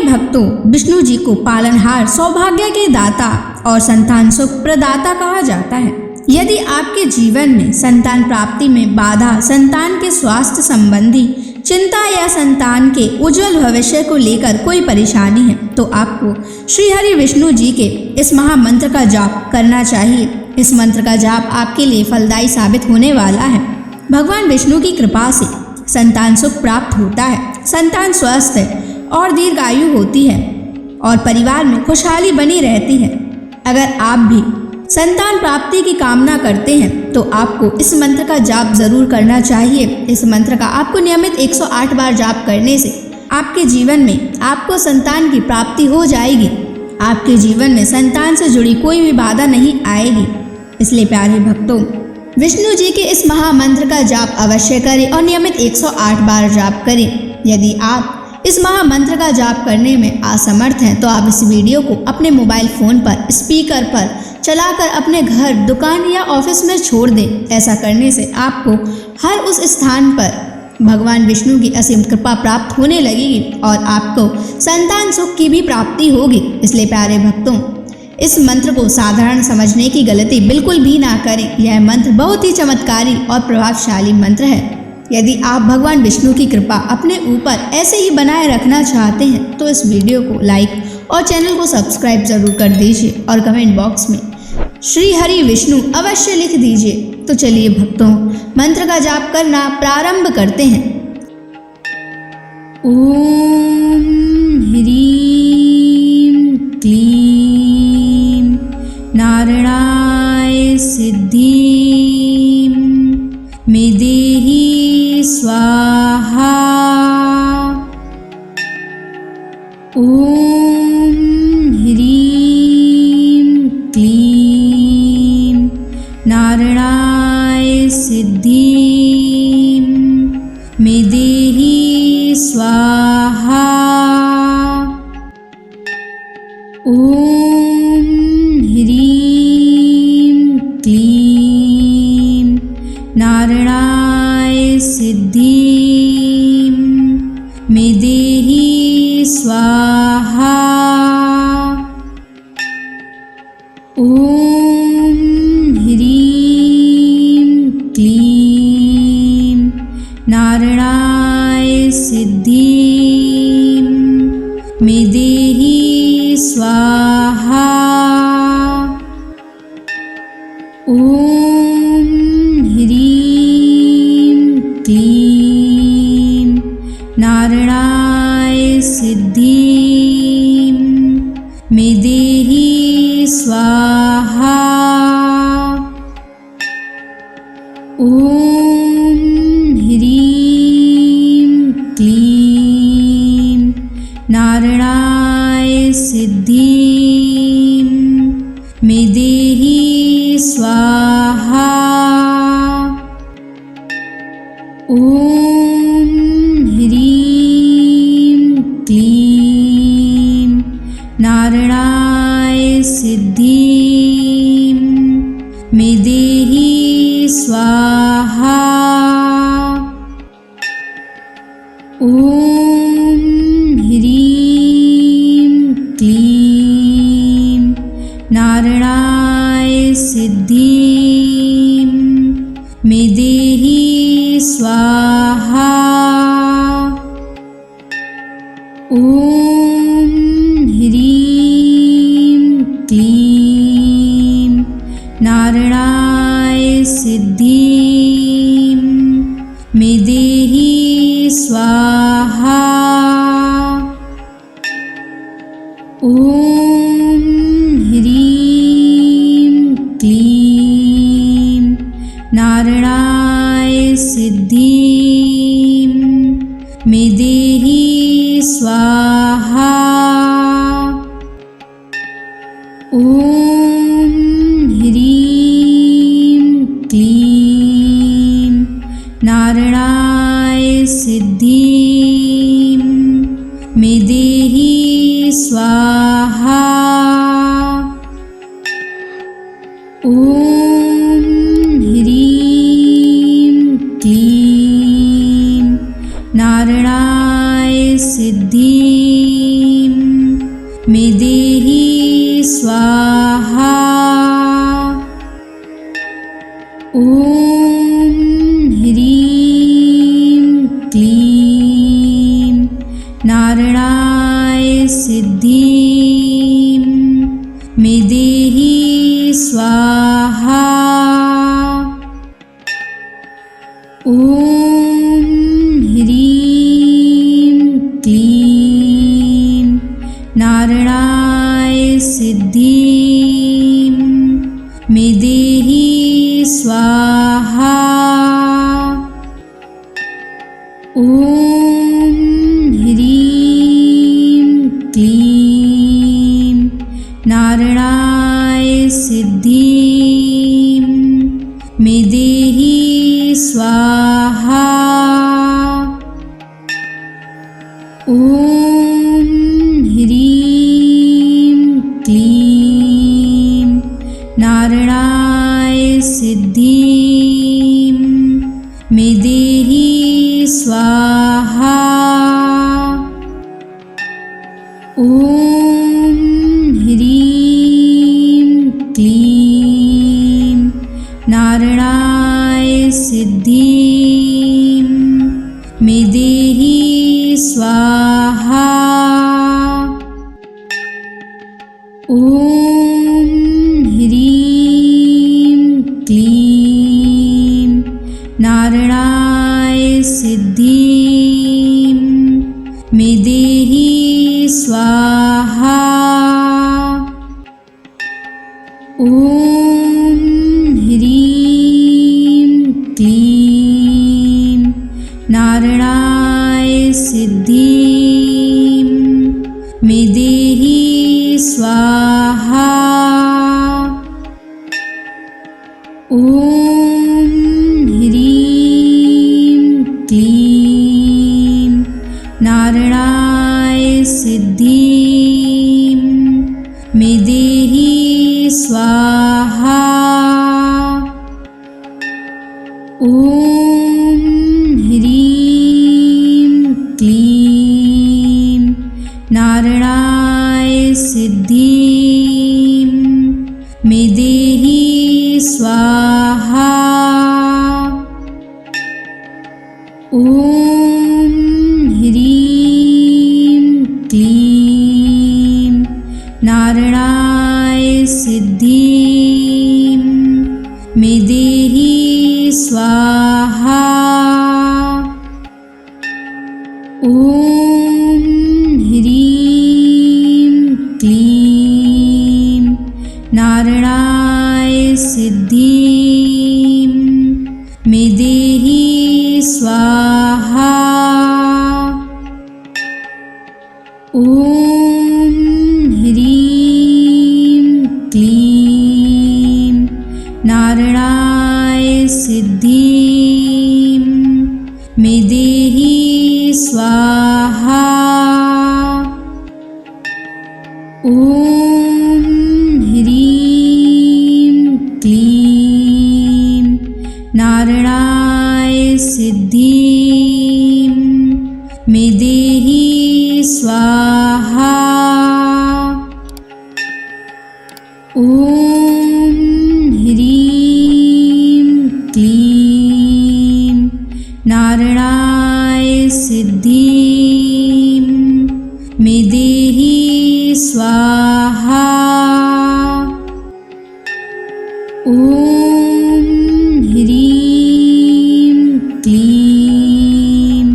भक्तों, विष्णु जी को पालनहार, सौभाग्य के दाता और संतान सुख प्रदाता कहा जाता है। यदि आपके जीवन में संतान प्राप्ति में बाधा, संतान के स्वास्थ्य संबंधी चिंता या संतान के उज्जवल भविष्य को लेकर कोई परेशानी है, तो आपको श्री हरि विष्णु जी के इस महामंत्र का जाप करना चाहिए। इस मंत्र का जाप आपके लिए फलदायी साबित होने वाला है। भगवान विष्णु की कृपा से संतान सुख प्राप्त होता है, संतान स्वस्थ है और दीर्घायु होती है और परिवार में खुशहाली बनी रहती है। अगर आप भी संतान प्राप्ति की कामना करते हैं तो आपको इस मंत्र का जाप जरूर करना चाहिए। इस मंत्र का आपको नियमित 108 बार जाप करने से आपके जीवन में आपको संतान की प्राप्ति हो जाएगी। आपके जीवन में संतान से जुड़ी कोई भी बाधा नहीं आएगी। इसलिए प्यारे भक्तों, विष्णु जी के इस महामंत्र का जाप अवश्य करें और नियमित 108 बार जाप करें। यदि आप इस महामंत्र का जाप करने में असमर्थ हैं तो आप इस वीडियो को अपने मोबाइल फोन पर स्पीकर पर चलाकर अपने घर, दुकान या ऑफिस में छोड़ दें। ऐसा करने से आपको हर उस स्थान पर भगवान विष्णु की असीम कृपा प्राप्त होने लगेगी और आपको संतान सुख की भी प्राप्ति होगी। इसलिए प्यारे भक्तों, इस मंत्र को साधारण समझने की गलती बिल्कुल भी ना करें। यह मंत्र बहुत ही चमत्कारी और प्रभावशाली मंत्र है। यदि आप भगवान विष्णु की कृपा अपने ऊपर ऐसे ही बनाए रखना चाहते हैं तो इस वीडियो को लाइक और चैनल को सब्सक्राइब जरूर कर दीजिए और कमेंट बॉक्स में श्री हरि विष्णु अवश्य लिख दीजिए। तो चलिए भक्तों, मंत्र का जाप करना प्रारंभ करते हैं। ओम ह्रीं क्लीं नारायणाय सिद्धिं मे देहि स्वाहा। ओम ह्रीं क्लीं नारायणाय सिद्धिं मे देहि स्वाहा। ओम ह्रीं क्लीं नारायणाय सिद्धिं मे देहि स्वाहा। ओम ह्रीं क्लीं नारायणाय सिद्धिं मे देहि स्वाहा। ओम ह्रीं क्लीं नारायणाय सिद्धिं मे देहि स्वाहा। ओम ह्रीं क्लीं नारायणाय सिद्धिं मे देहि स्वाहा। ओम ह्रीं क्लीं नारायणाय सिद्धिं मे देहि स्वाहा। ओम ह्रीं क्लीं नारायणाय सिद्धिं मे देहि स्वाहा। ओम ह्रीं क्लीं नारायणाय सिद्धिं मे देहि स्वाहा। ओम ह्रीं क्लीं नारायणाय सिद्धिं मे देहि स्वाहा। ओम ह्रीं क्लीं नारायणाय सिद्धिं मे देहि स्वाहा। ओम ह्रीं क्लीं नारायणाय सिद्धिं ॐ ह्रीं क्लीं नारायणाय सिद्धिं मे देहि स्वाहा। ॐ ह्रीं क्लीं नारायणाय सिद्धिं मे देहि स्वाहा। ॐ ह्रीं क्लीं नारायणाय सिद्धिं मे देहि स्वाहा। ॐ ह्रीं क्लीं नारायणाय सिद्धिं मे देहि स्वाहा। ॐ ह्रीं क्लीं नारायणाय सिद्धिं मे देहि स्वाहा। ॐ ह्रीं क्लीं नारायणाय सिद्धिं मे देहि स्वाहा। ॐ ह्रीं क्लीं नारायणाय सिद्धिं मे देहि स्वाहा। ॐ ह्रीं क्लीं नारायणाय सिद्धिं मे देहि स्वाहा। ॐ ह्रीं क्लीं नारायणाय सिद्धिं मे देहि स्वाहा। ॐ ह्रीं क्लीं नारायणाय सिद्धिं मे देहि स्वाहा। ॐ ह्रीं क्लीं नारायणाय सिद्धिं मे देहि स्वाहा। ॐ ह्रीं क्लीं नारायणाय सिद्धिं मे देहि स्वाहा। ॐ ह्रीं क्लीं नारायणाय सिद्धिं मे देहि स्वाहा। ॐ ह्रीं क्लीं नारायणाय सिद्धिं मे देहि स्वाहा। ॐ ह्रीं क्लीं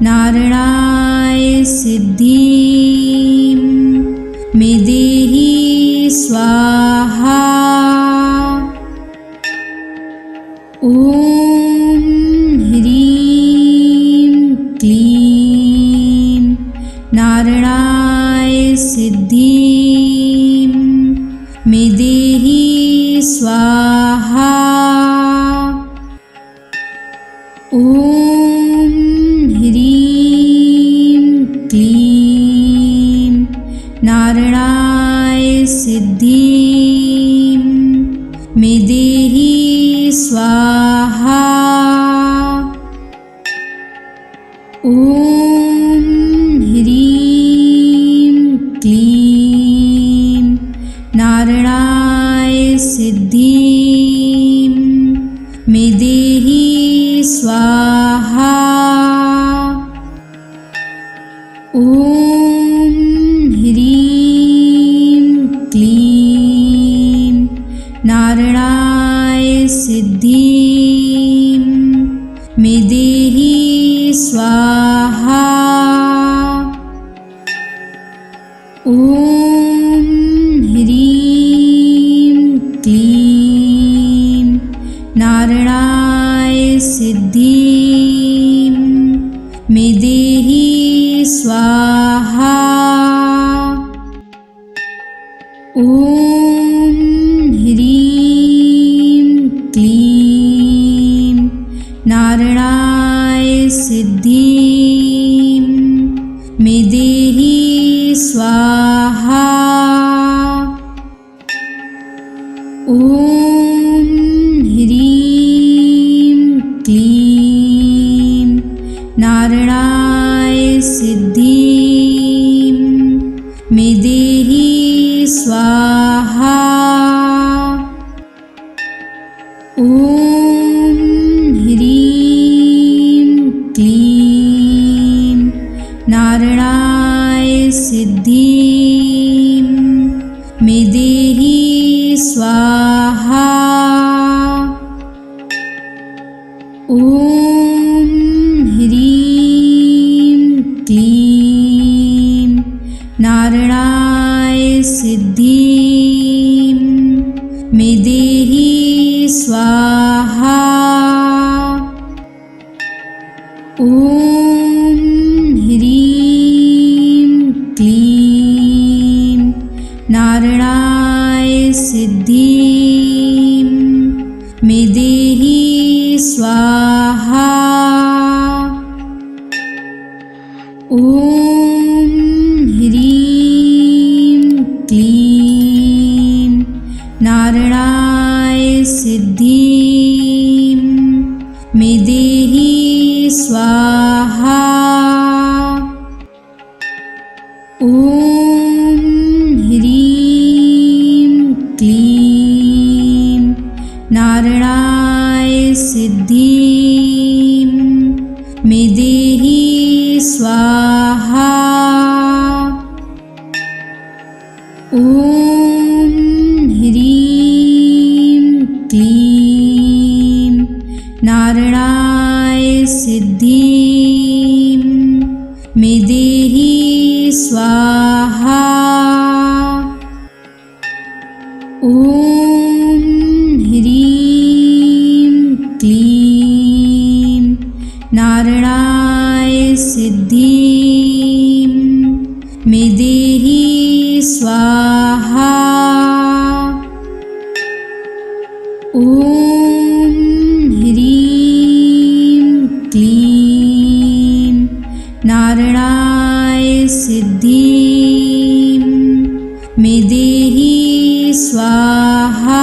नारायणाय सिद्धिं मे देहि स्वाहा। ॐ ह्रीं क्लीं नारायणाय सिद्धिं मे देहि स्वाहा। ॐ ह्रीं क्लीं नारायणाय सिद्धिं मे देहि स्वाहा। ॐ ह्रीं क्लीं नारायणाय सिद्धिं स्वाहा। ॐ ह्रीं क्लीं नारायणाय सिद्धिं मे देहि स्वाहा। ॐ ह्रीं क्लीं नारायणाय सिद्धिं मे देहि स्वाहा। ॐ ह्रीं क्लीं नारायणाय सिद्धिं मे देहि स्वाहा। ॐ ह्रीं क्लीं नारायणाय सिद्धिं मे देहि स्वाहा। ॐ ह्रीं क्लीं नारायणाय सिद्धिं मे देहि स्वाहा। ॐ ह्रीं क्लीं नारायणाय सिद्धिं मे देहि स्वाहा। ॐ ह्रीं क्लीं नारायणाय सिद्धिं मे देहि स्वाहा। ॐ ह्रीं क्लीं नारायणाय सिद्धिं मे देहि स्वाहा। ॐ ह्रीं क्लीं नारायणाय सिद्धिं मे देहि स्वाहा। ॐ ह्रीं क्लीं नारायणाय सिद्धिं मे देहि स्वाहा। ॐ ह्रीं क्लीं नारायणाय सिद्धिं मे देहि स्वाहा। ॐ ह्रीं क्लीं नारायणाय सिद्धिं मे देहि स्वाहा।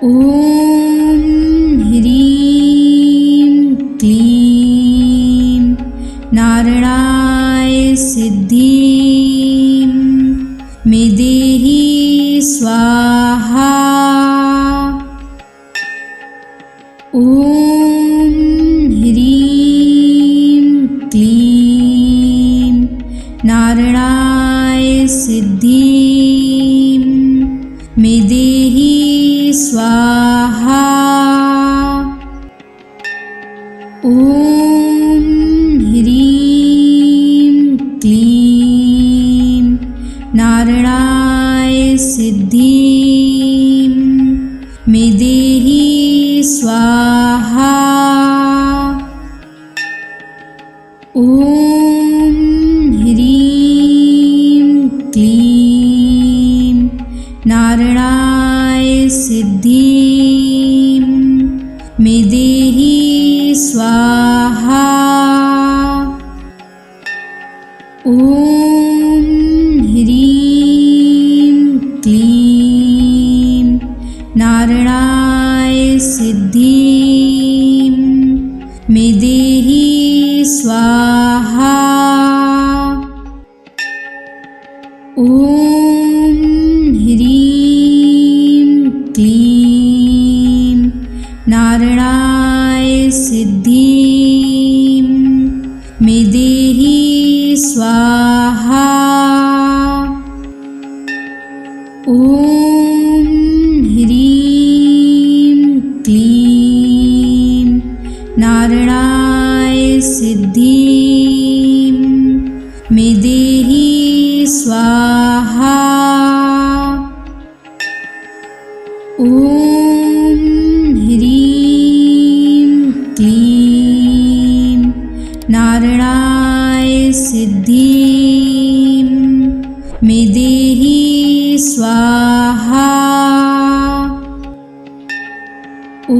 ॐ ह्रीं क्लीं नारायणाय सिद्धिं मे देहि स्वाहा। ॐ ह्रीं क्लीं नारायणाय सिद्धिं मे देहि स्वाहा। ॐ ह्रीं क्लीं नारायणाय सिद्धिं मे देहि स्वाहा। ॐ ह्रीं क्लीं नारायणाय सिद्धिं मे देहि स्वाहा। ॐ ह्रीं क्लीं नारायणाय सिद्धिं मे देहि स्वाहा। ॐ ह्रीं क्लीं नारायणाय सिद्धिं मे देहि स्वाहा। ॐ ह्रीं क्लीं नारायणाय सिद्धिं मे देहि स्वाहा। ॐ ह्रीं क्लीं नारायणाय सिद्धिं मे देहि स्वाहा। ॐ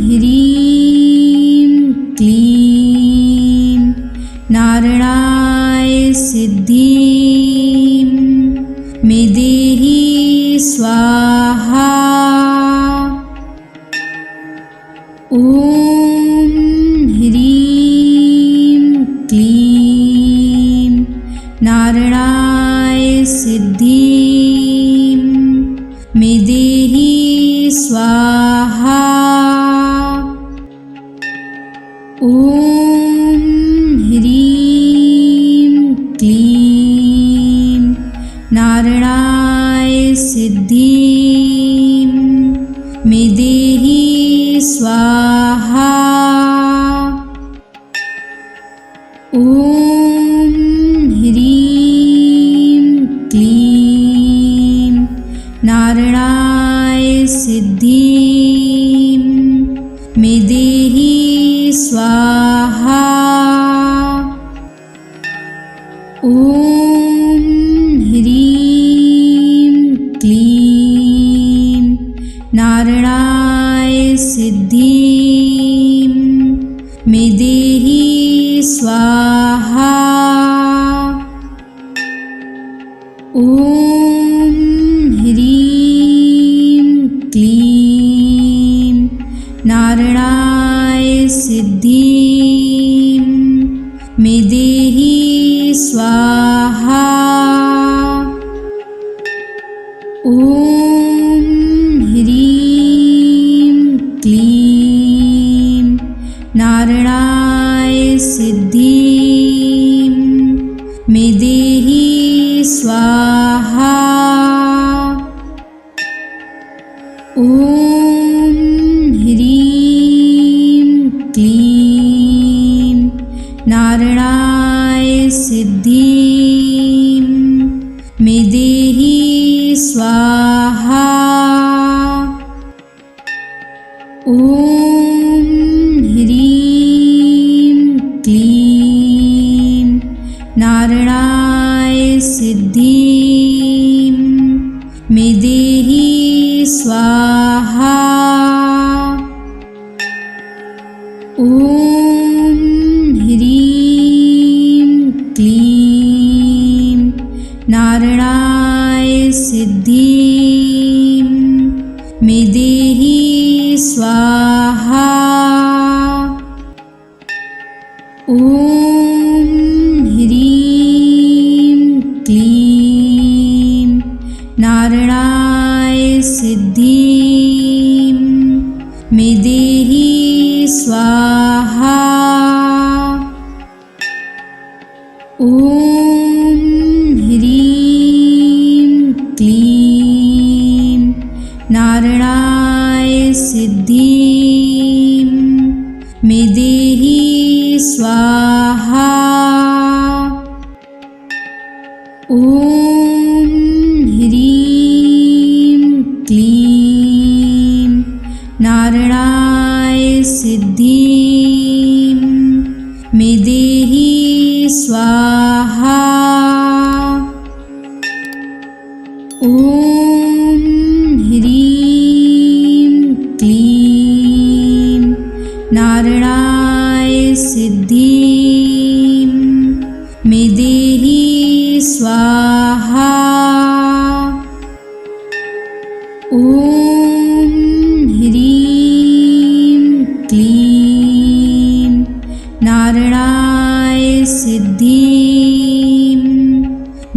ह्रीं क्लीं नारायणाय सिद्धिं मे देहि स्वाहा। ॐ ह्रीं क्लीं नारायणाय सिद्धिं मे देहि स्वाहा। ॐ ह्रीं क्लीं नारायणाय सिद्धिं मे देहि स्वाहा। ॐ ह्रीं क्लीं नारायणाय सिद्धिं मे देहि स्वाहा। ॐ ह्रीं क्लीं नारायणाय सिद्धिं मे देहि स्वाहा। ॐ ह्रीं क्लीं नारायणाय सिद्धिं मे देहि स्वाहा। ॐ ह्रीं क्लीं नारायणाय सिद्धिं मे देहि स्वाहा। ॐ ह्रीं क्लीं नारायणाय सिद्धिं मे देहि स्वाहा। ॐ ह्रीं क्लीं नारायणाय सिद्धिं मे देहि स्वाहा। ॐ ह्रीं क्लीं नारायणाय सिद्धिं मे देहि स्वाहा। ॐ ह्रीं क्लीं नारायणाय सिद्धिं मे देहि स्वाहा। ॐ ह्रीं क्लीं नारायणाय सिद्धिं मे देहि स्वाहा। ॐ ह्रीं क्लीं नारायणाय सिद्धिं मे देहि स्वाहा। ॐ ह्रीं क्लीं नारायणाय सिद्धिं मे देहि स्वाहा। ॐ ह्रीं क्लीं नारायणाय सिद्धिं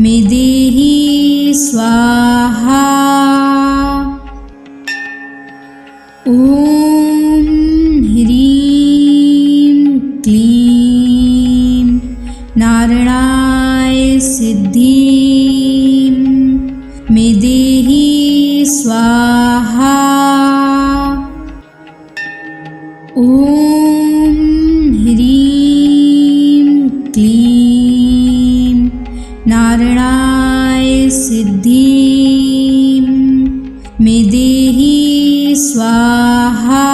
मे देहि स्वाहा। ॐ ॐ ह्रीं क्लीं नारायणाय सिद्धिं मे देहि स्वाहा। ॐ ह्रीं क्लीं नारायणाय सिद्धिं मे देहि स्वाहा।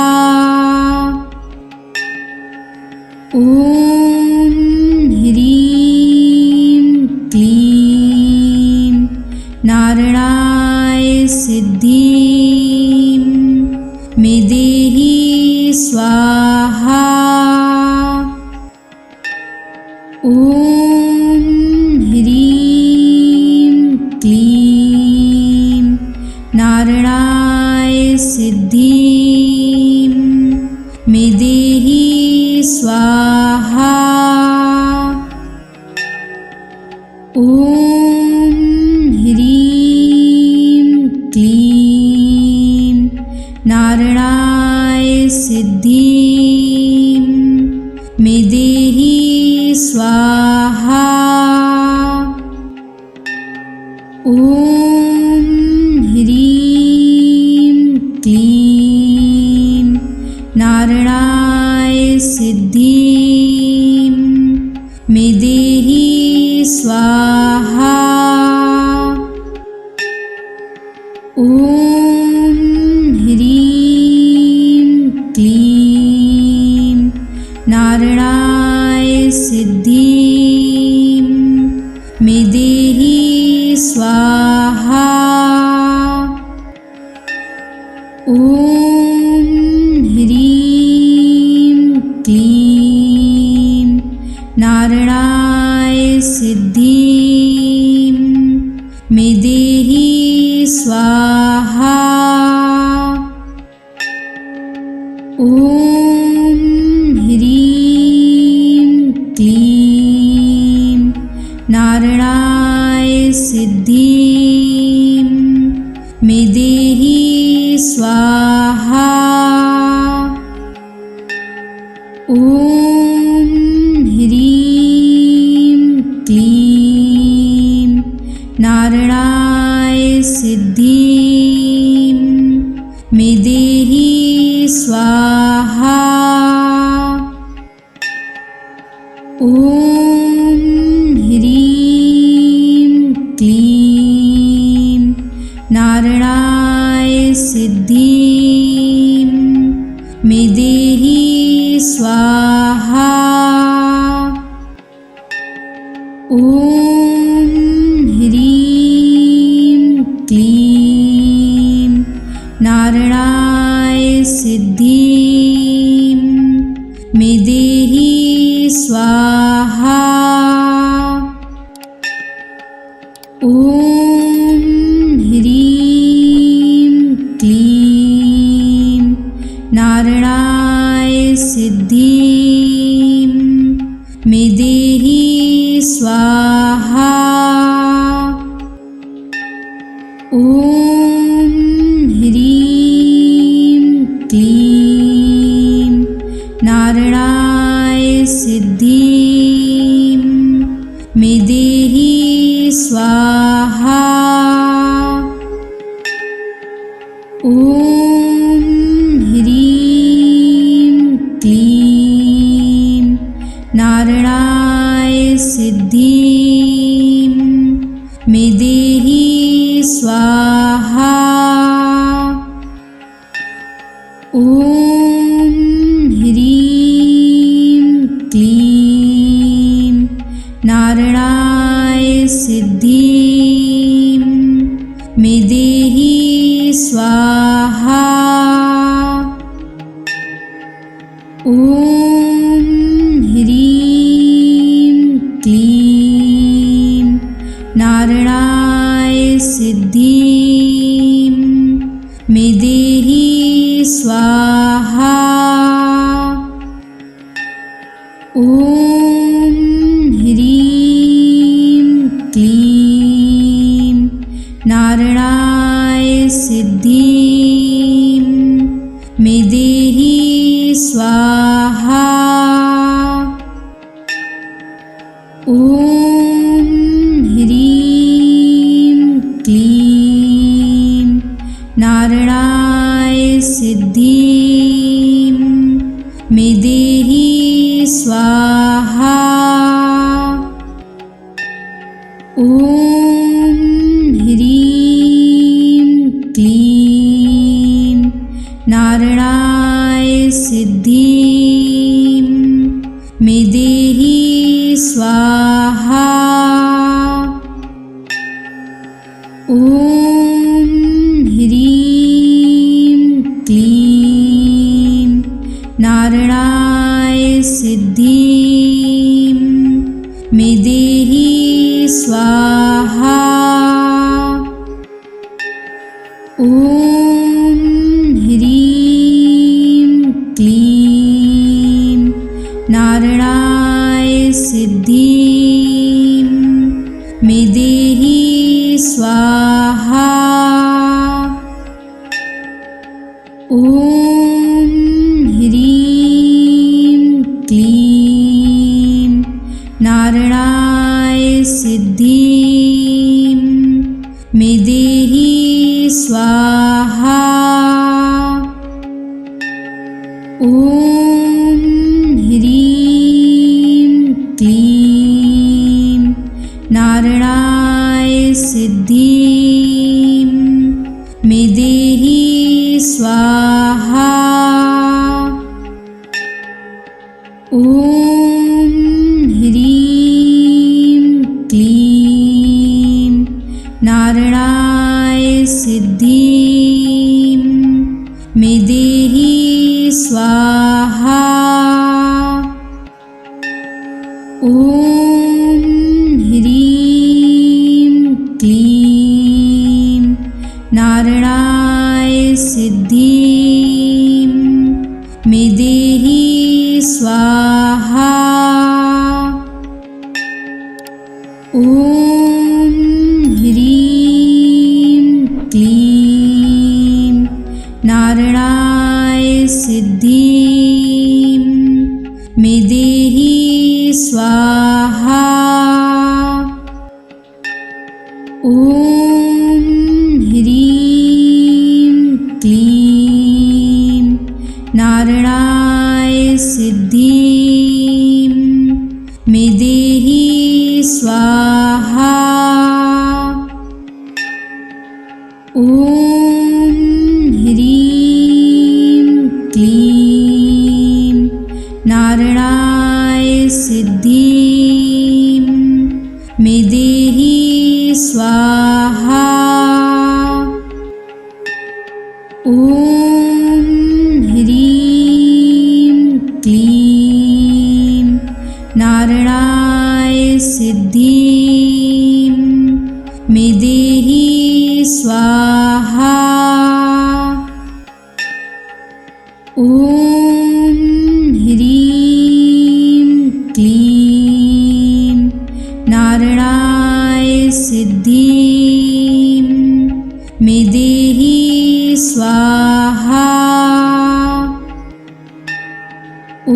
ॐ ह्रीं क्लीं नारायणाय सिद्धिं मे देहि स्वाहा। ॐ ह्रीं क्लीं नारायणाय सिद्धिं मे देहि स्वाहा। ॐ ह्रीं क्लीं नारायणाय सिद्धिं मे देहि स्वाहा। ॐ ह्रीं क्लीं नारायणाय सिद्धिं मे देहि स्वाहा। ॐ ह्रीं क्लीं नारायणाय सिद्धिं मे देहि स्वाहा। ॐ ह्रीं क्लीं नारायणाय सिद्धिं मे देहि स्वाहा। ॐ ह्रीं क्लीं नारायणाय सिद्धिं मे देहि स्वाहा। ॐ ह्रीं क्लीं नारायणाय सिद्धिं मे देहि स्वाहा। ॐ ह्रीं क्लीं नारायणाय सिद्धिं मे देहि स्वाहा। ॐ ह्रीं क्लीं नारायणाय सिद्धिं मे देहि स्वाहा। ॐ ह्रीं क्लीं नारायणाय सिद्धिं मे देहि स्वाहा। ॐ ह्रीं क्लीं नारायणाय सिद्धिं मे देहि स्वाहा। ॐ ह्रीं क्लीं नारायणाय सिद्धिं मे देहि स्वाहा। ॐ ह्रीं क्लीं नारायणाय सिद्धिं मे देहि स्वाहा। ॐ ह्रीं क्लीं नारायणाय सिद्धिं मे देहि स्वाहा। ॐ ह्रीं क्लीं नारायणाय सिद्धिं मे स्वाहा। ॐ ह्रीं क्लीं नारायणाय सिद्धिं मे देहि स्वाहा। ॐ ह्रीं क्लीं नारायणाय सिद्धिं मे देहि स्वाहा। ॐ ह्रीं क्लीं नारायणाय सिद्धिं मे देहि स्वाहा। ॐ ह्रीं क्लीं नारायणाय सिद्धिं मे देहि स्वाहा। ॐ ह्रीं क्लीं नारायणाय सिद्धिं मे देहि स्वाहा। ॐ ह्रीं क्लीं नारायणाय सिद्धिं मे देहि स्वाहा। ॐ ह्रीं क्लीं नारायणाय सिद्धिं मे देहि स्वाहा। ॐ ह्रीं क्लीं नारायणाय सिद्धिं मे देहि स्वाहा। ॐ ह्रीं क्लीं नारायणाय सिद्धिं मे देहि स्वाहा। ॐ ह्रीं क्लीं नारायणाय सिद्धिं मे देहि स्वाहा। ॐ ह्रीं क्लीं नारायणाय सिद्धिं मे देहि स्वाहा। ॐ ह्रीं क्लीं नारायणाय सिद्धिं मे देहि स्वाहा। ॐ ह्रीं क्लीं नारायणाय सिद्धिं मे देहि स्वाहा। ॐ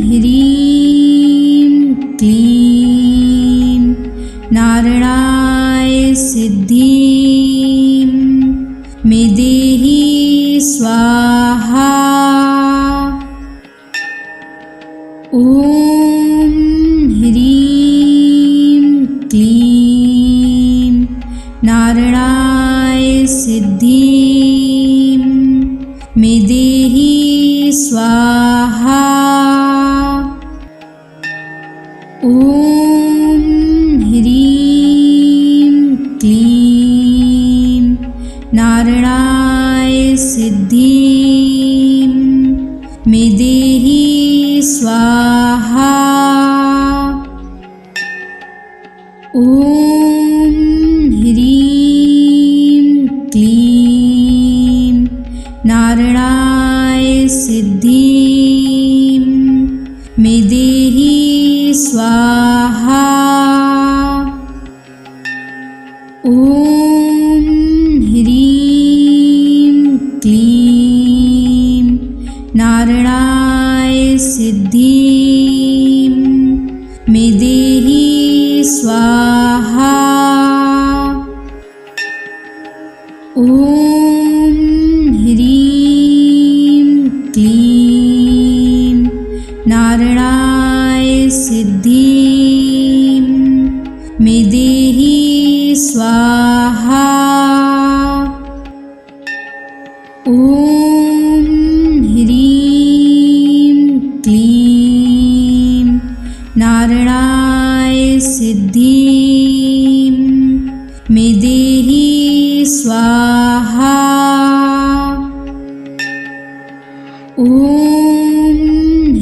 ह्रीं क्लीं नारायणाय सिद्धिं मे देहि स्वाहा। ॐ ह्रीं क्लीं नारायणाय सिद्धिं मे देहि स्वाहा। ॐ ह्रीं क्लीं नारायणाय सिद्धिं मे देहि स्वाहा। ॐ ह्रीं क्लीं नारायणाय सिद्धिं मे देहि स्वाहा। ॐ ह्रीं क्लीं नारायणाय सिद्धिं मे देहि स्वाहा। ॐ ह्रीं क्लीं नारायणाय सिद्धिं मे देहि स्वाहा। ॐ ह्रीं क्लीं नारायणाय सिद्धिं मे देहि स्वाहा। ॐ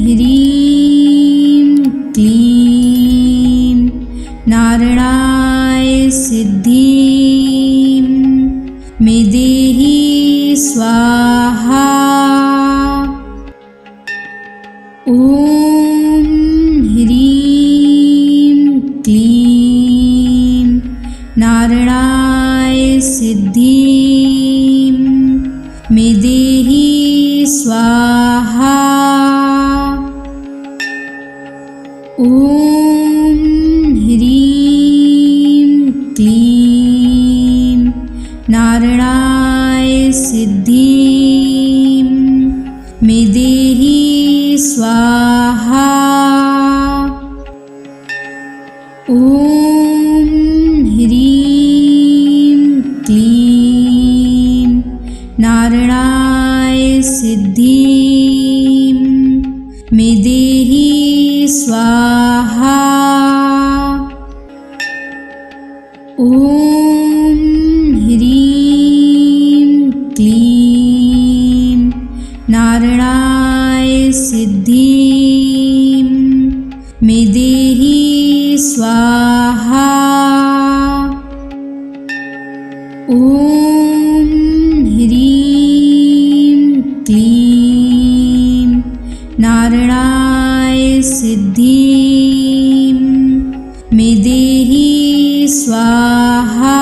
ह्रीं क्लीं नारायणाय सिद्धिं मे देहि स्वाहा। ॐ ह्रीं क्लीं नारायणाय सिद्धिं मे देहि स्वाहा। ॐ ह्रीं क्लीं नारायणाय सिद्धिं मे देहि स्वाहा। ॐ ह्रीं क्लीं नारायणाय सिद्धिं मे देहि स्वाहा। ॐ ह्रीं क्लीं नारायणाय सिद्धिं मे देहि स्वाहा। ॐ ह्रीं क्लीं नारायणाय सिद्धिं मे देहि स्वाहा।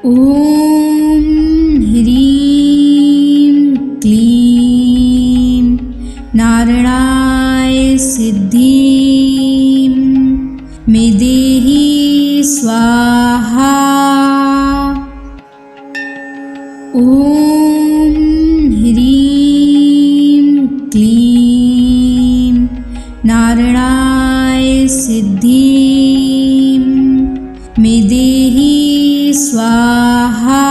ॐ ह्रीं क्लीं नारायणाय सिद्धिं मे देहि स्वाहा। ॐ ह्रीं क्लीं नारायणाय सिद्धिं मे देहि स्वाहा।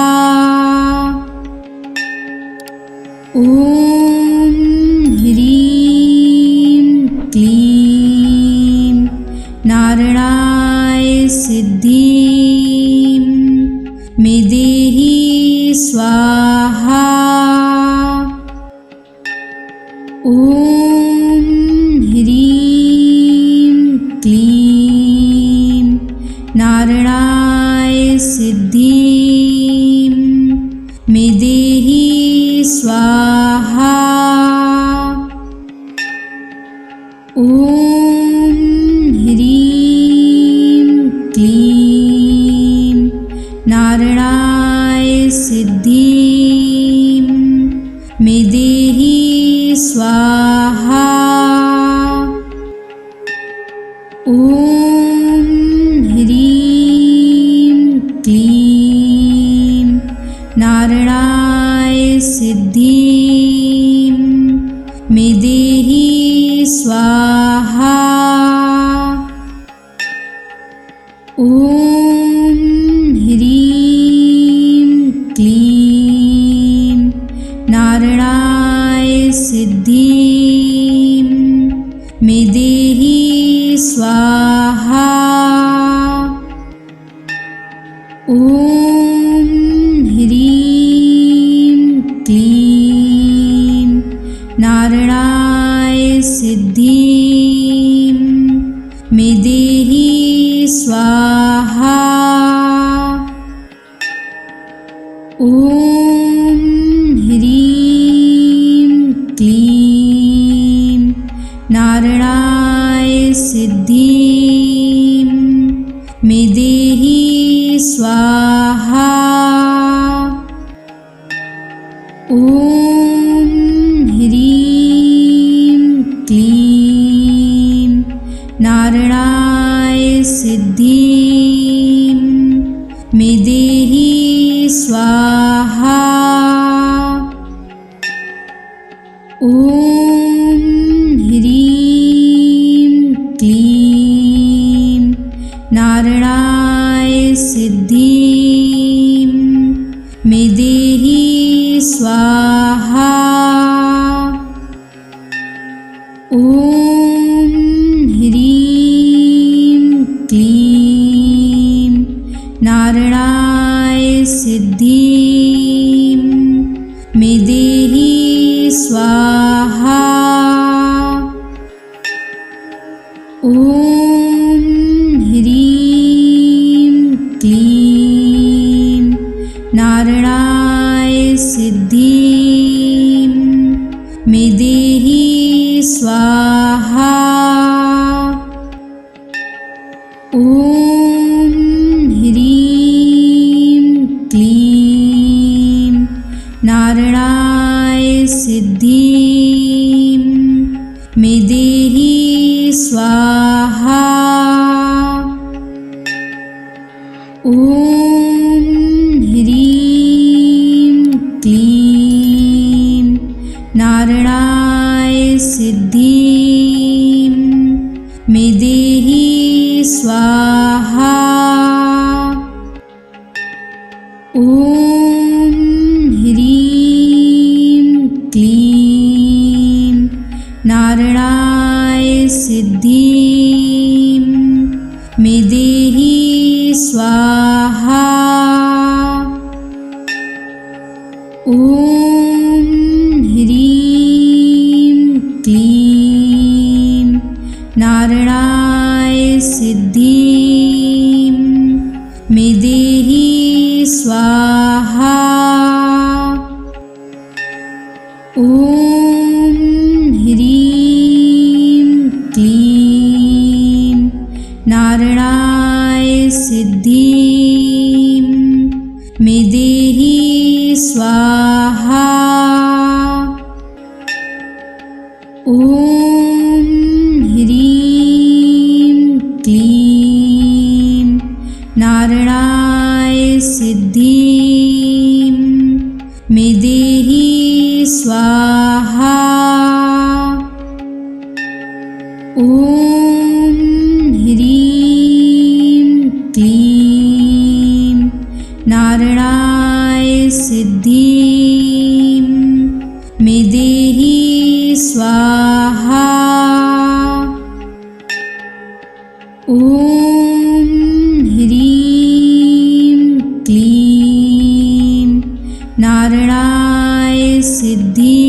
ॐ ह्रीं क्लीं नारायणाय सिद्धिं मे देहि स्वाहा। ॐ ह्रीं क्लीं नारायणाय सिद्धिं मे देहि स्वाहा। ॐ ह्रीं क्लीं नारायणाय सिद्धिं मे देहि स्वाहा। ॐ ह्रीं क्लीं नारायणाय सिद्धिं मे देहि स्वाहा। ॐ ह्रीं क्लीं नारायणाय सिद्धिं मे देहि स्वाहा। ॐ ह्रीं क्लीं नारायणाय सिद्धिं मे देहि स्वाहा। ॐ ह्रीं क्लीं नारायणाय सिद्धिं मे देहि स्वाहा। ॐ ॐ ह्रीं क्लीं नारायणाय सिद्धिं मे देहि स्वाहा। ॐ ह्रीं क्लीं नारायणाय सिद्धिं मे देहि स्वाहा। ॐ ह्रीं क्लीं नारायणाय सिद्धिं मे देहि स्वाहा। ॐ ह्रीं क्लीं नारायणाय सिद्धिं मे देहि स्वाहा। ॐ ह्रीं क्लीं नारायणाय सिद्धिं मे देहि स्वाहा। ॐ ह्रीं क्लीं नारायणाय सिद्धिं मे देहि स्वाहा। ॐ ह्रीं क्लीं नारायणाय सिद्धिं मे देहि स्वाहा। ॐ ह्रीं क्लीं नारायणाय सिद्धिं मे देहि स्वाहा। ॐ ह्रीं क्लीं नारायणाय सिद्धिं मे देहि स्वाहा। ॐ ह्रीं क्लीं नारायणाय सिद्धिं मे देहि स्वाहा। ॐ ह्रीं क्लीं नारायणाय सिद्धिं मे देहि स्वाहा। ॐ ह्रीं क्लीं नारायणाय सिद्धिं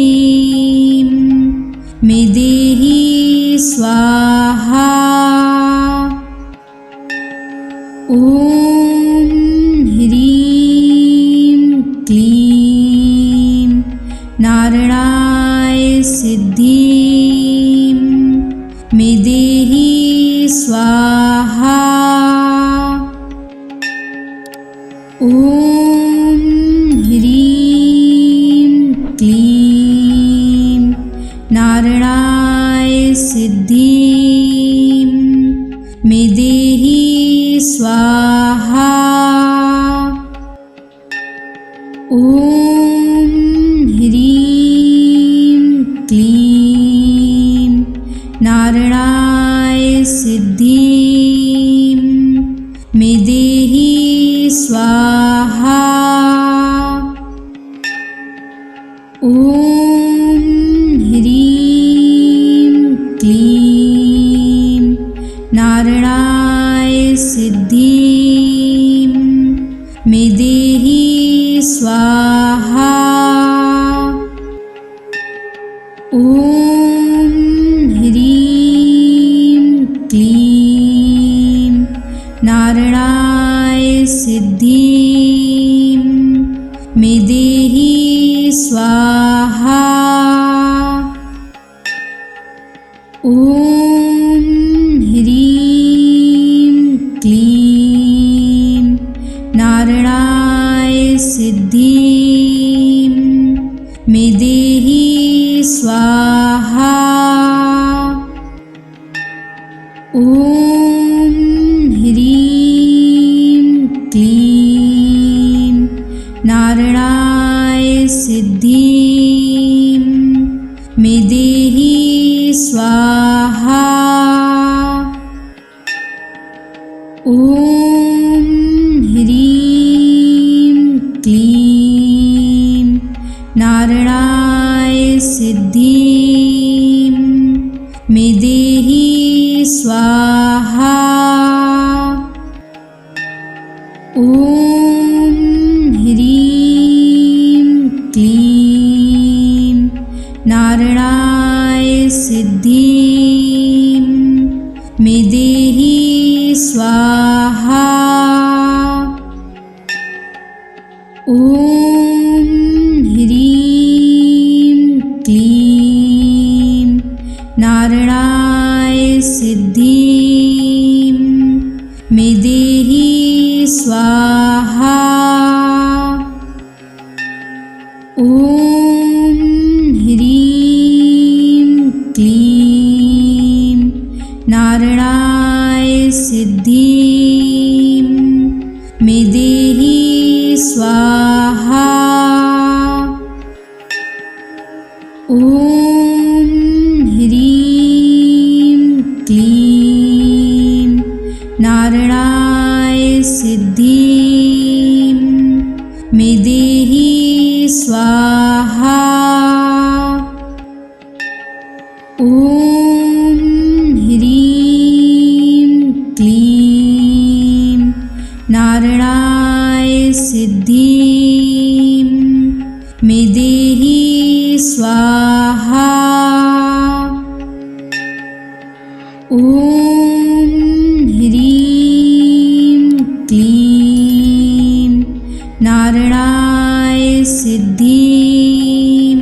मे देहि स्वाहा। ॐ ह्रीं क्लीं नारायणाय सिद्धिं मे देहि स्वाहा। ॐ ह्रीं क्लीं नारायणाय सिद्धिं मे देहि स्वाहा। ॐ ह्रीं क्लीं नारायणाय सिद्धिं मे देहि स्वाहा। ॐ ह्रीं क्लीं नारायणाय सिद्धिं मे देहि स्वाहा। ॐ ह्रीं क्लीं नारायणाय सिद्धिं मे देहि स्वाहा। ॐ ह्रीं क्लीं नारायणाय सिद्धिं स्वाहा। ॐ ह्रीं क्लीं नारायणाय सिद्धिं मे देहि स्वाहा। ॐ ह्रीं क्लीं नारायणाय सिद्धिं मे देहि स्वाहा। ॐ ह्रीं क्लीं नारायणाय सिद्धिं मे देहि स्वाहा। ॐ ह्रीं क्लीं नारायणाय सिद्धिं मे देहि स्वाहा। ॐ ह्रीं क्लीं नारायणाय सिद्धिं मे देहि स्वाहा। ॐ ह्रीं क्लीं नारायणाय सिद्धिं मे देहि स्वाहा। ॐ ह्रीं क्लीं नारायणाय सिद्धिं मे देहि स्वाहा। ॐ ह्रीं क्लीं नारायणाय सिद्धिं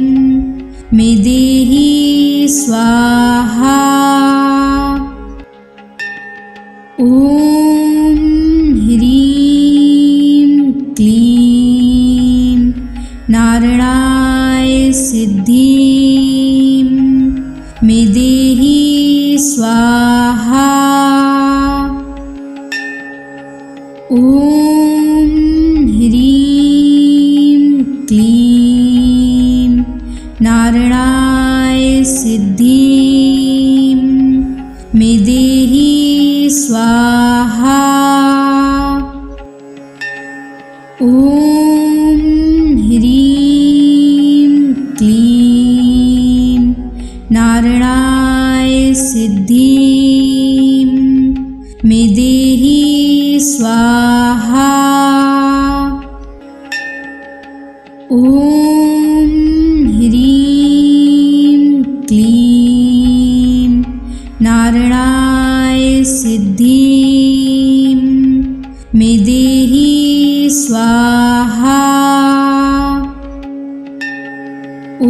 मे देहि स्वाहा। ॐ ह्रीं क्लीं नारायणाय सिद्धिं मे देहि स्वाहा। ॐ ह्रीं क्लीं नारायणाय सिद्धिं मे देहि स्वाहा। ॐ ह्रीं क्लीं नारायणाय सिद्धिं मे देहि स्वाहा। ॐ ह्रीं क्लीं नारायणाय सिद्धिं मे देहि स्वाहा। ॐ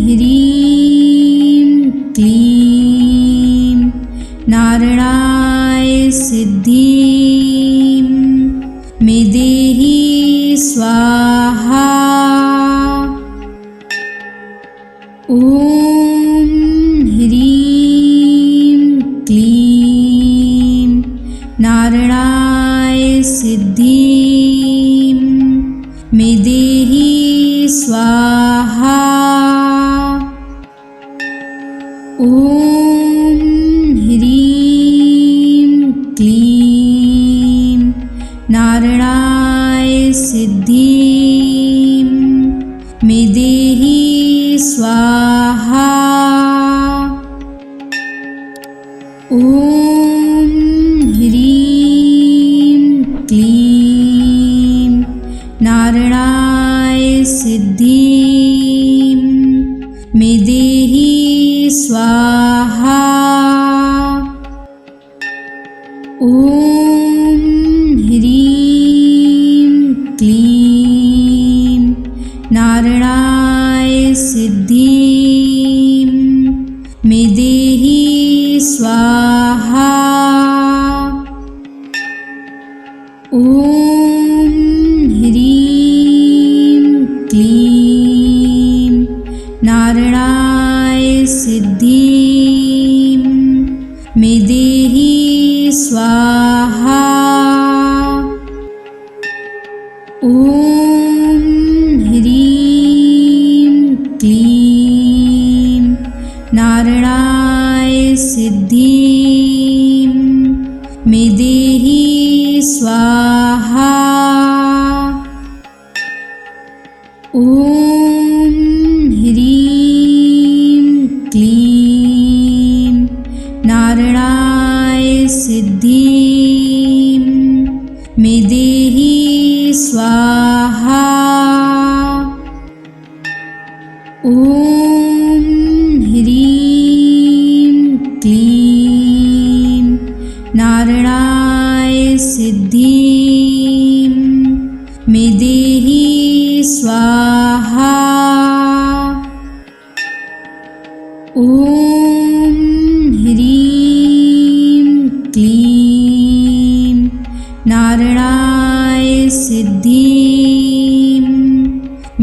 ह्रीं क्लीं नारायणाय सिद्धिं मे देहि स्वाहा। ॐ ह्रीं क्लीं नारायणाय सिद्धिं मे देहि स्वाहा। ॐ ह्रीं क्लीं नारायणाय सिद्धिं मे देहि स्वाहा। ॐ ह्रीं क्लीं नारायणाय सिद्धिं मे देहि स्वाहा। ॐ ह्रीं क्लीं नारायणाय सिद्धिं मे देहि स्वाहा। ॐ ह्रीं क्लीं ॐ ह्रीं क्लीं नारायणाय सिद्धिं मे देहि स्वाहा। ॐ ह्रीं क्लीं नारायणाय सिद्धिं मे देहि स्वाहा। ॐ ह्रीं क्लीं नारायणाय सिद्धिं मे देहि स्वाहा। ॐ ह्रीं क्लीं नारायणाय सिद्धिं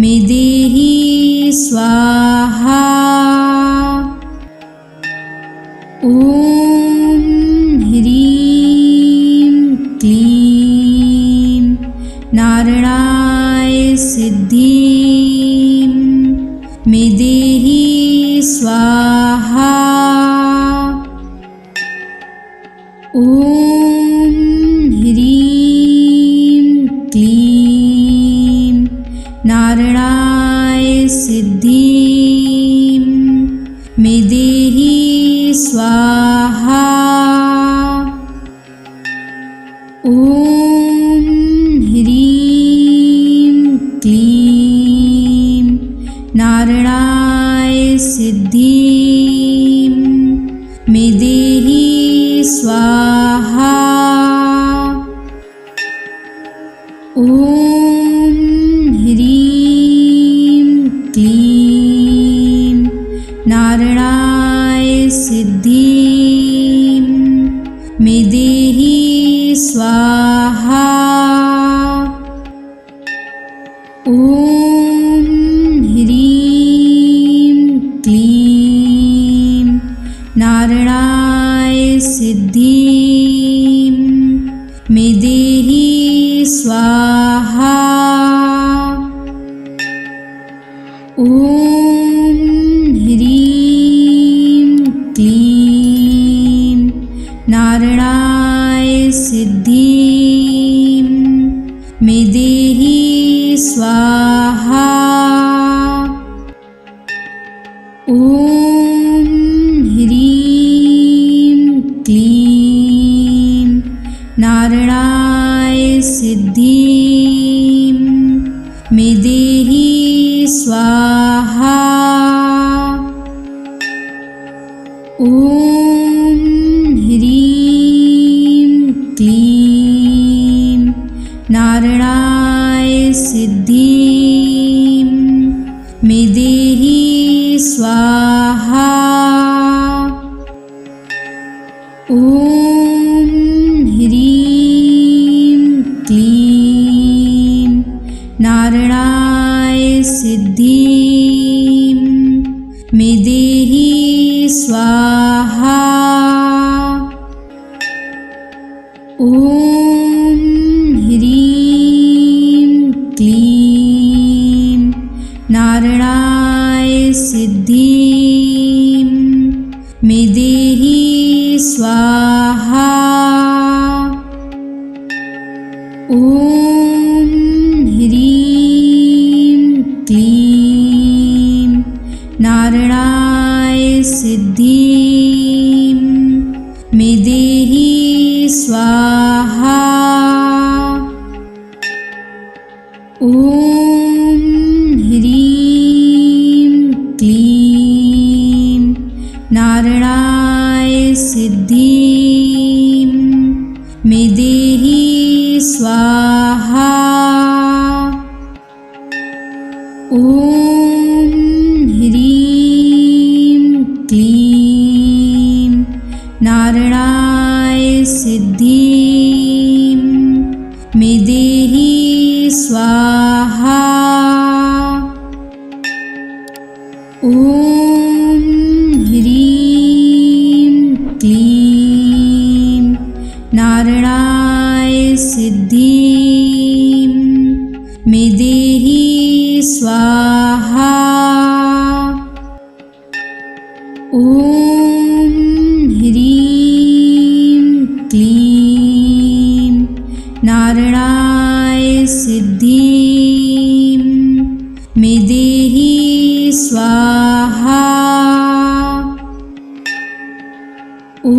मे देहि स्वाहा। ॐ ह्रीं क्लीं नारायणाय सिद्धिं मे देहि स्वाहा। ॐ ह्रीं क्लीं नारायणाय सिद्धिं मे देहि स्वाहा। ॐ ह्रीं क्लीं नारायणाय सिद्धिं मे देहि स्वाहा। ॐ ह्रीं क्लीं नारायणाय सिद्धिं मे देहि स्वाहा। ॐ ह्रीं क्लीं नारायणाय सिद्धिं मे देहि स्वाहा। ॐ ह्रीं क्लीं नारायणाय सिद्धिं मे देहि स्वाहा। ॐ ह्रीं क्लीं नारायणाय सिद्धिं मे देहि स्वाहा। ॐ ह्रीं क्लीं नारायणाय सिद्धिं मे देहि स्वाहा। ॐ ह्रीं क्लीं नारायणाय सिद्धिं मे देहि स्वाहा। ॐ ह्रीं क्लीं नारायणाय सिद्धिं मे देहि स्वाहा। ॐ ह्रीं क्लीं नारायणाय सिद्धिं मे देहि स्वाहा। ॐ ह्रीं क्लीं नारायणाय सिद्धिं मे देहि स्वाहा। ॐ ह्रीं क्लीं नारायणाय सिद्धिं मे देहि स्वाहा। ॐ ह्रीं क्लीं नारायणाय सिद्धिं मे देहि स्वाहा। ॐ ह्रीं क्लीं नारायणाय सिद्धिं मे देहि स्वाहा। ॐ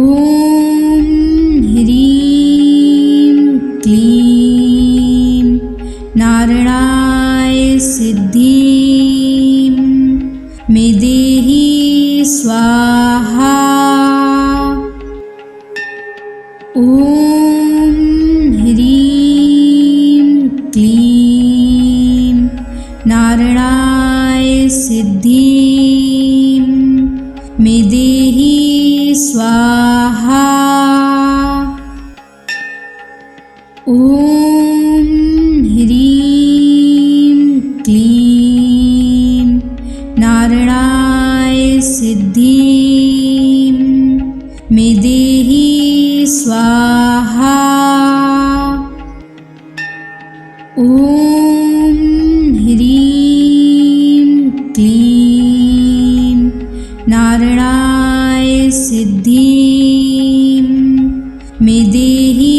ह्रीं क्लीं नारायणाय सिद्धिं मे देहि स्वाहा। ॐ ह्रीं क्लीं नारायणाय सिद्धिं मे देहि स्वाहा। ॐ ह्रीं क्लीं नारायणाय सिद्धिं मे देहि स्वाहा। ॐ ह्रीं क्लीं नारायणाय सिद्धिं मे देहि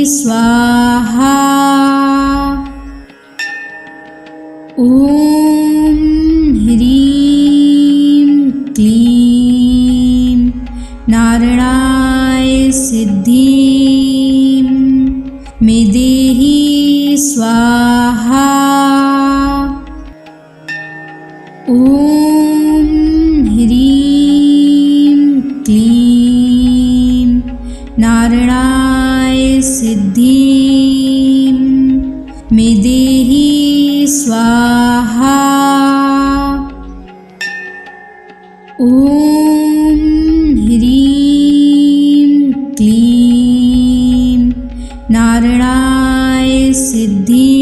स्वाहा। ॐ ह्रीं क्लीं नारायणाय सिद्धिं मे देहि स्वाहा। ॐ ह्रीं क्लीं नारायणाय सिद्धिं मे देहि स्वाहा। ॐ ह्रीं क्लीं नारायणाय सिद्धिं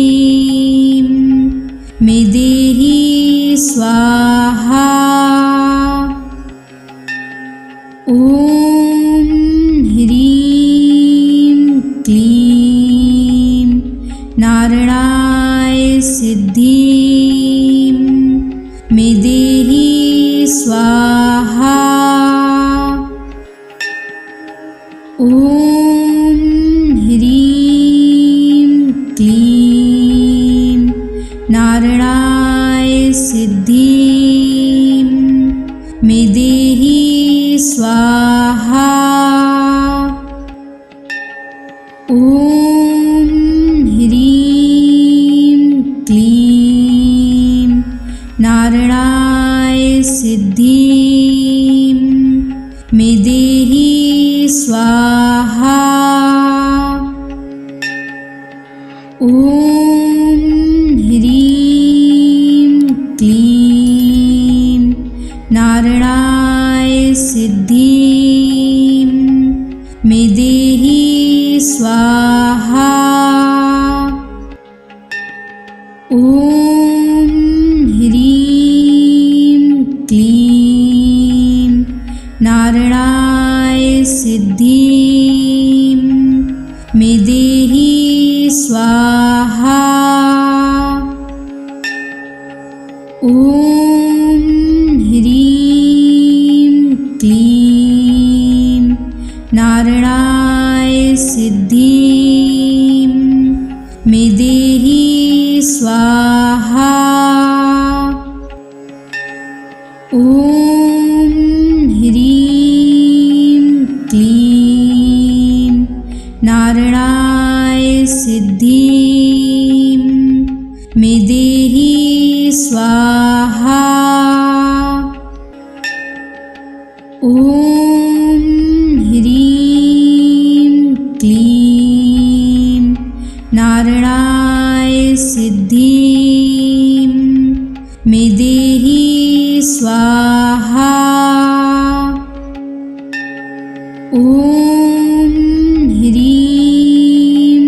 मे देहि स्वाहा। ॐ ह्रीं क्लीं नारायणाय सिद्धिं मे देहि स्वाहा। ॐ ह्रीं क्लीं नारायणाय सिद्धिं मे देहि स्वाहा। ॐ ह्रीं क्लीं नारायणाय सिद्धिं मे देहि स्वाहा। ॐ ह्रीं क्लीं नारायणाय सिद्धिं मे देहि स्वाहा। ॐ ह्रीं क्लीं नारायणाय सिद्धिं मे देहि स्वाहा। ॐ ह्रीं क्लीं नारायणाय सिद्धिं मे देहि स्वाहा। ॐ ह्रीं क्लीं नारायणाय सिद्धिं मे देहि स्वाहा। ॐ ह्रीं क्लीं नारायणाय सिद्धिं मे देहि स्वाहा। ॐ ह्रीं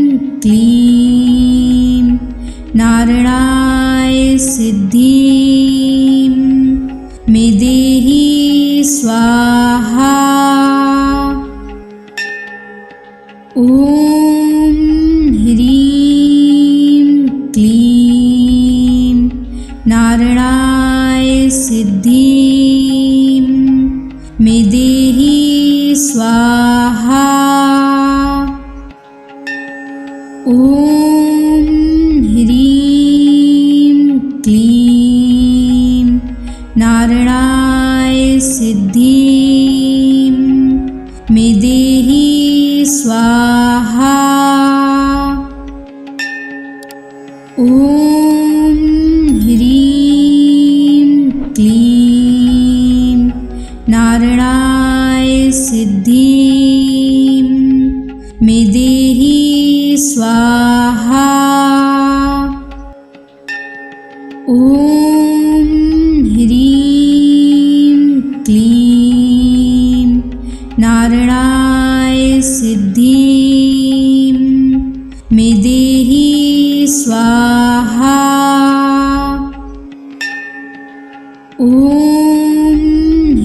क्लीं नारायणाय सिद्धिं मे देहि स्वाहा। ॐ ह्रीं क्लीं नारायणाय सिद्धिं मे देहि स्वाहा। ॐ ह्रीं क्लीं नारायणाय सिद्धिं मे देहि स्वाहा। ॐ ह्रीं क्लीं नारायणाय सिद्धिं मे देहि स्वाहा। ॐ ह्रीं क्लीं नारायणाय सिद्धिं मे देहि स्वाहा। ॐ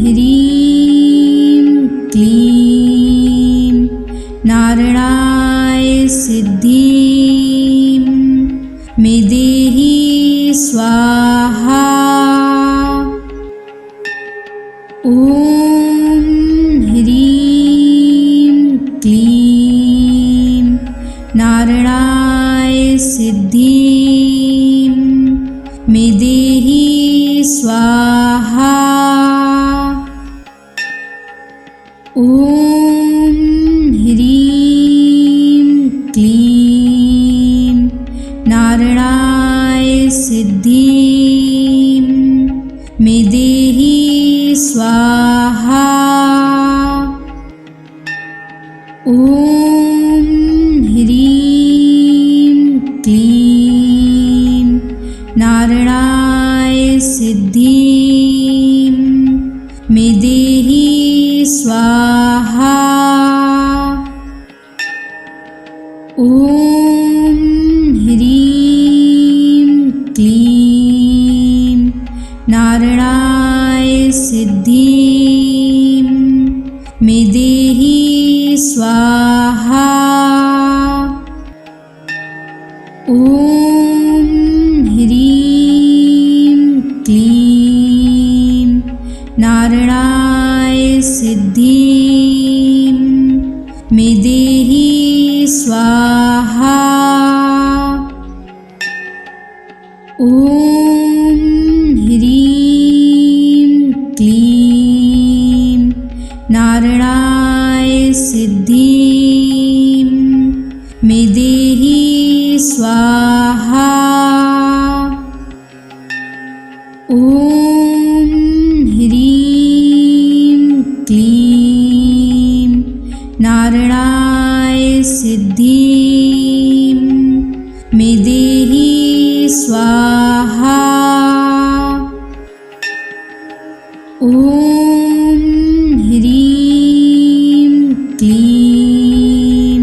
ह्रीं क्लीं नारायणाय सिद्धिं मे देहि स्वाहा। ॐ ह्रीं क्लीं नारायणाय सिद्धिं मे देहि स्वाहा। ॐ ह्रीं क्लीं नारायणाय सिद्धिं मे देहि स्वाहा। ॐ ह्रीं क्लीं नारायणाय सिद्धिं मे देहि स्वाहा। ॐ ह्रीं क्लीं नारायणाय सिद्धिं मे देहि स्वाहा। ॐ ह्रीं क्लीं नारायणाय सिद्धिं मे देहि स्वाहा। ॐ ह्रीं क्लीं नारायणाय सिद्धिं मे देहि स्वाहा। ॐ ह्रीं क्लीं नारायणाय सिद्धिं मे देहि स्वाहा। ॐ ह्रीं क्लीं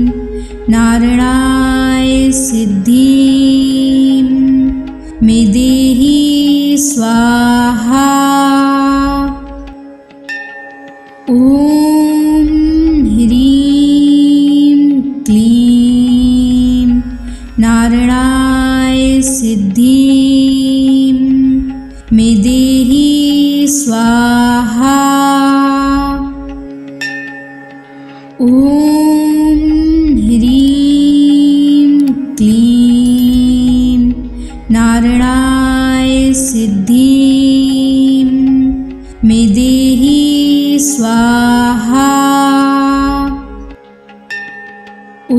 नारायणाय सिद्धिं मे देहि स्वाहा। ॐ ह्रीं क्लीं नारायणाय सिद्धिं मे देहि स्वाहा। ॐ ह्रीं क्लीं नारायणाय सिद्धिं मे देहि स्वाहा। ॐ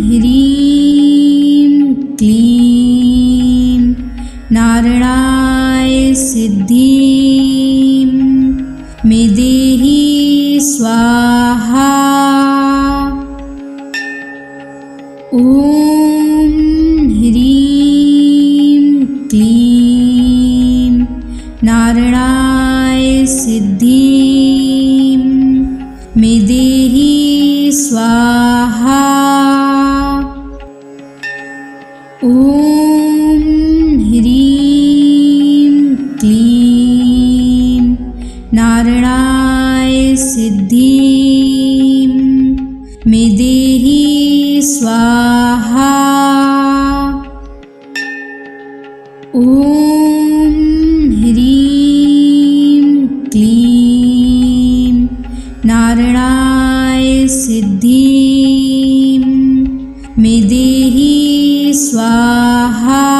ह्रीं क्लीं नारायणाय सिद्धिं मे देहि स्वाहा। ॐ ह्रीं क्लीं नारायणाय सिद्धिं मे देहि स्वाहा। ॐ ह्रीं क्लीं नारायणाय सिद्धिं मे देहि स्वाहा। ॐ ओम ह्रीं क्लीं नारायणाय सिद्धिं मे देहि स्वाहा।